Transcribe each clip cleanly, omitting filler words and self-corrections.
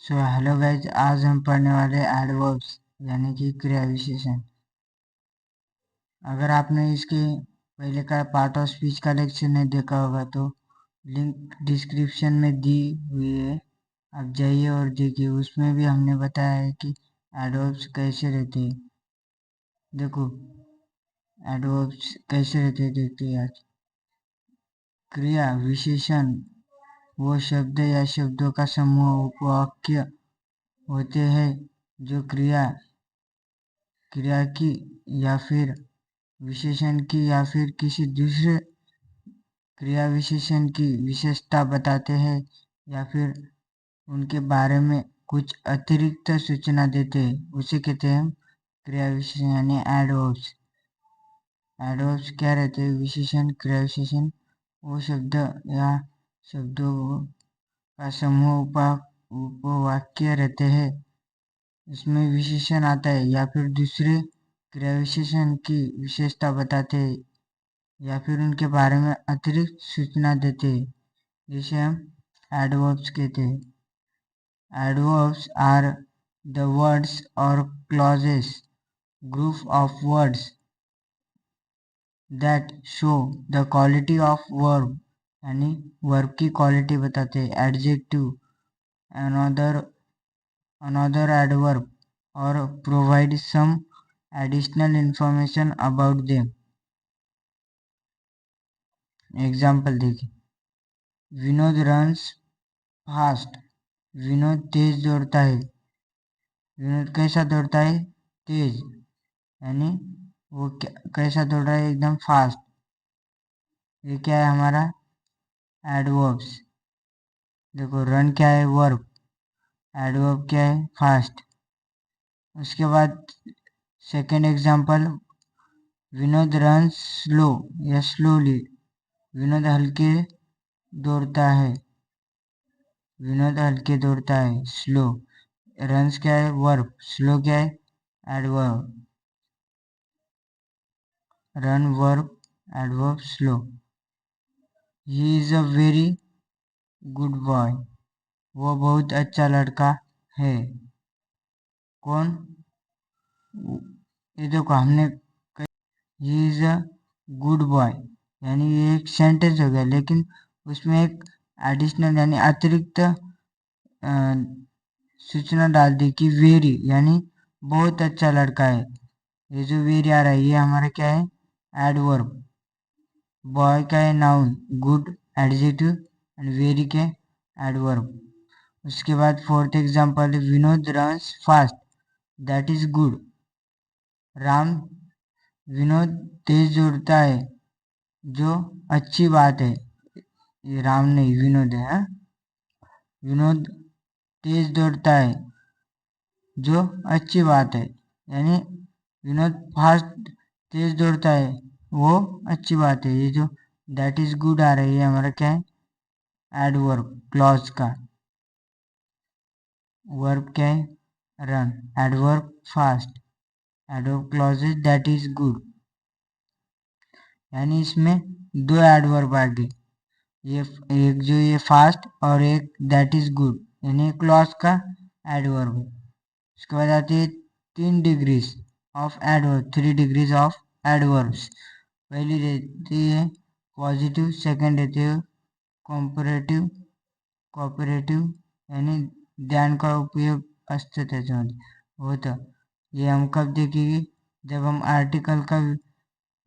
Hello guys, आज हम पढ़ने वाले एडवर्ब्स यानी कि क्रिया विशेषण। अगर आपने इसके पहले का पार्ट ऑफ स्पीच का लेक्चर नहीं देखा होगा तो लिंक डिस्क्रिप्शन में दी हुई है, आप जाइए और देखिए। उसमें भी हमने बताया है कि एडवर्ब्स कैसे रहते हैं। देखो एडवर्ब्स कैसे रहते हैं, देखते हैं आज। क्रिया विशेषण वो शब्द या शब्दों का समूह उपवाक्य होते हैं जो क्रिया की या फिर विशेषण की या फिर किसी दूसरे क्रिया विशेषण की विशेषता बताते हैं या फिर उनके बारे में कुछ अतिरिक्त सूचना देते हैं, उसे कहते हैं क्रिया विशेषण यानी एडवर्ब्स। एडवर्ब्स क्या रहते हैं? विशेषण, क्रिया विशेषण वो शब्द या शब्दों का समूह उपवाक्य रहते हैं। इसमें विशेषण आता है या फिर दूसरे क्रिया विशेषण की विशेषता बताते हैं या फिर उनके बारे में अतिरिक्त सूचना देते हैं, जिसे हम एडवर्ब्स कहते हैं। एडवर्ब्स आर द वर्ड्स और clauses, group of words that show the quality of verb, यानी वर्ब की क्वालिटी बताते हैं। एडजेक्टिव, अनदर एडवर्ब, और provide some additional information about them. Example देखिए, विनोद रन्स फास्ट, विनोद तेज दौड़ता है। विनोद कैसा दौड़ता है? तेज, यानी वो कैसा दौड़ रहा है? एकदम फास्ट। ये क्या है हमारा? एडवर्ब्स। देखो रन क्या है? वर्ब। एडवर्ब क्या है? फास्ट। उसके बाद second example, Vinod run slow या स्लोली, विनोद हल्के दौड़ता है। विनोद हल्के दौड़ता है, स्लो। रन्स क्या है? वर्ब। स्लो क्या है? Adverb. Run verb, adverb slow. He is a very good boy, वो बहुत अच्छा लड़का है। कौन? ये देखो हमने he is a good boy, यानी ये एक सेंटेंस हो गया, लेकिन उसमें एक एडिशनल यानी अतिरिक्त सूचना डाल दी कि वेरी, यानी बहुत अच्छा लड़का है। ये जो वेरी आ रहा है ये हमारा क्या है? एडवर्ब। बॉय का है noun, good adjective, and very के एडवर्ब। उसके बाद fourth example, Vinod runs fast, that is good. Ram, Vinod तेज दौड़ता है, जो अच्छी बात है। ये राम नहीं, विनोद है। हाँ? विनोद तेज दौड़ता है, जो अच्छी बात है, यानी विनोद फास्ट तेज दौड़ता है, वो अच्छी बात है। ये जो दैट इज गुड आ रही है हमारा क्या है? एडवर्ब क्लॉज का। वर्ब क्या है? Run. Adverb fast. Adverb clauses that is good, यानी इसमें दो एडवर्ब आ गए, ये एक जो ये फास्ट और एक दैट इज गुड, यानी क्लॉज का एडवर्ब है। उसके बाद आती है 3 degrees of adverb, 3 degrees of adverbs. पहली रहती है पॉजिटिव, सेकंड रहती है कॉम्परेटिव, कोऑपरेटिव, यानी ध्यान का उपयोग असतं त्याच्यामध्ये होतं। ये हम कब देखेंगे? जब हम आर्टिकल का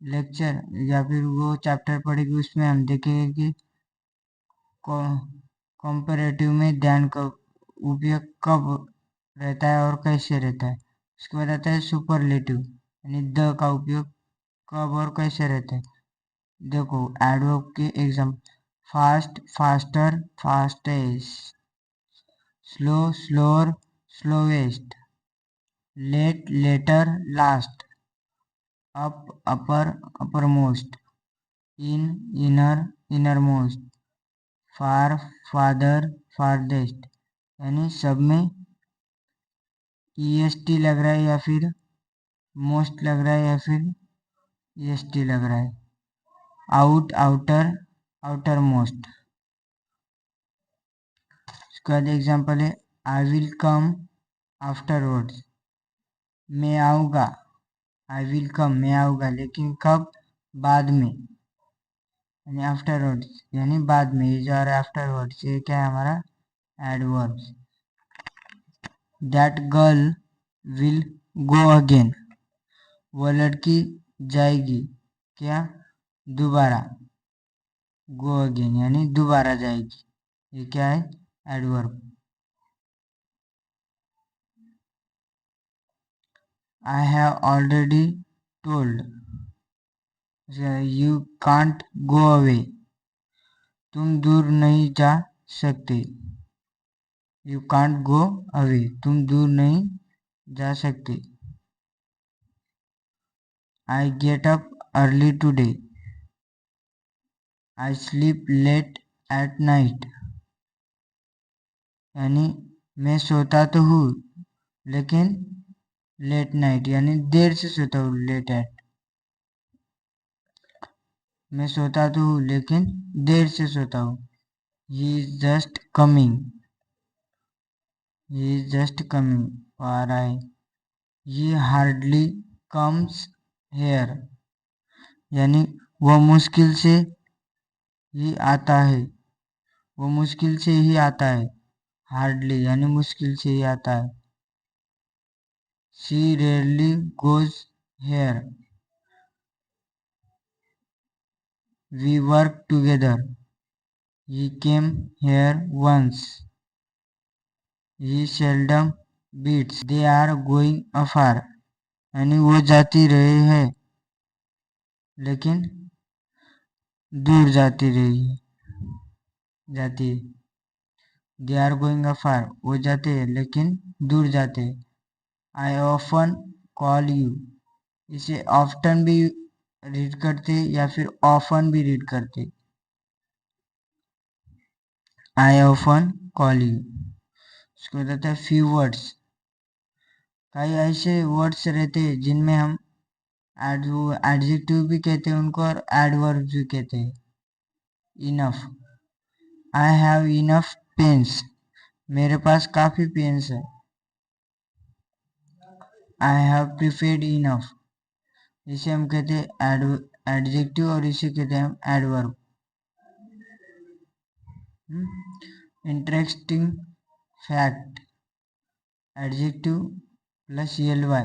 लेक्चर या फिर वो चैप्टर पढ़ेंगे, उसमें हम देखेंगे कि कॉम्परेटिव में ध्यान का उपयोग कब रहता है और कैसे रहता है। उसके बाद आता है सुपरलेटिव, यानी द का उपयोग कब और कैसे रहता है। देखो एडवर्ब के exam, fast faster, fastest, slow slower, slowest, late later, last, up upper, uppermost, in inner, innermost, far farther, farthest, यानी सब में ईएसटी लग रहा है या फिर मोस्ट लग रहा है या फिर ईएसटी लग रहा है। Out, outer, outer most. उसके बाद एग्जाम्पल है आई विल कम आफ्टरवर्ड्स, मैं आऊँगा, आई विल कम, मैं आऊँगा, लेकिन कब? बाद में, यानी आफ्टरवर्ड्स यानी बाद में। ये जो आ रहा है आफ्टरवर्ड्स, ये क्या है हमारा? Adverbs. That girl will go again, वो लड़की जाएगी क्या? दोबारा, गो अगेन यानी दोबारा जाएगी, ये क्या है? Adverb. I have already told, you can't go away, तुम दूर नहीं जा सकते, यू कांट गो अवे, तुम दूर नहीं जा सकते। I get up early today, I sleep late at night, यानी मैं सोता तो हूँ लेकिन लेट नाइट यानी देर से सोता हूँ, लेट एट, मैं सोता तो हूँ लेकिन देर से सोता हूँ। He is just coming, he is just coming, आ रहा है। ही हार्डली कम्स हेयर, यानी वह मुश्किल से ही आता है, वो मुश्किल से ही आता है। हार्डली यानी मुश्किल से ही आता है। She rarely goes here, we work together, he came here once, he seldom beats, they are going afar, यानी वो जाती रही है लेकिन दूर जाती रही है, जाती है। दे आर गोइंग अफार, वो जाते हैं लेकिन दूर जाते हैं। आई ऑफन कॉल यू, इसे ऑफ्टन भी रीड करते या फिर ऑफन भी रीड करते। आई ऑफन कॉल यू, उसको बताता है फ्यू वर्ड्स, कई ऐसे वर्ड्स रहते हैं जिनमें हम एडजेक्टिव भी कहते हैं उनको और एडवर्ब भी कहते हैं। Enough, I have enough pens, मेरे पास काफी पेन्स है। आई हैव प्रिपेयर्ड इनफ, इसे हम कहते हैं एडजेक्टिव और इसे कहते हैं हम adverb. Interesting fact, adjective plus L Y,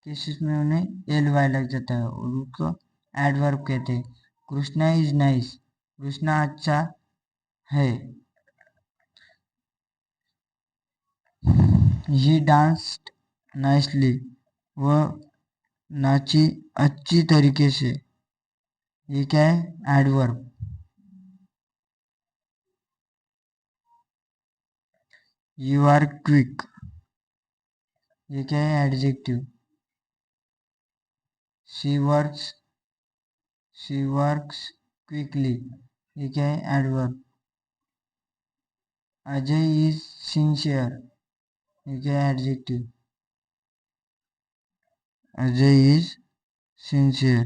cases में उन्हें एल वाई लग जाता है और उसको एडवर्ब कहते हैं। कृष्णा इज नाइस, कृष्णा अच्छा है। ही डांस्ड नाइसली, वह नाची अच्छी तरीके से, ये क्या है? एडवर्ब। यू आर क्विक, ये क्या है? एडजेक्टिव। शी वर्क्स क्विकली, ये क्या है? एडवर्ब। अजय इज सिंसियर, ये क्या है? एडजेक्टिव। Ajay is sincere.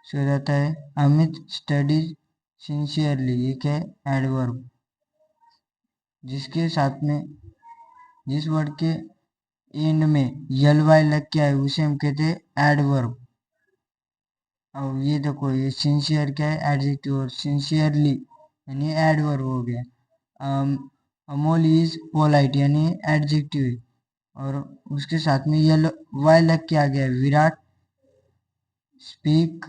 सो जाता है अमित स्टडीज सिंसियरली, ये क्या है? एडवर्ब। जिसके साथ में, जिस वर्ड के एंड में यल वाई लग के आए उसे हम कहते हैं एडवर्ब। अब ये देखो, ये सिंसियर क्या है? एडजेक्टिव, और सिंसियरली यानी एडवर्ब हो गया। अमोल इज पोलाइट यानी एडजेक्टिव है और उसके साथ में यल वाई लग के आ गया। विराट स्पीक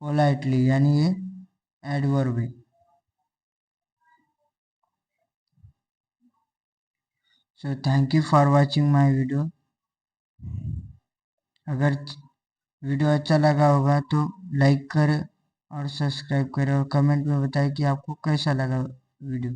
पोलाइटली यानी ये एडवर्ब है। So thank you for watching my video. अगर वीडियो अच्छा लगा होगा तो लाइक करें और सब्सक्राइब करें और कमेंट में बताएं कि आपको कैसा लगा वीडियो।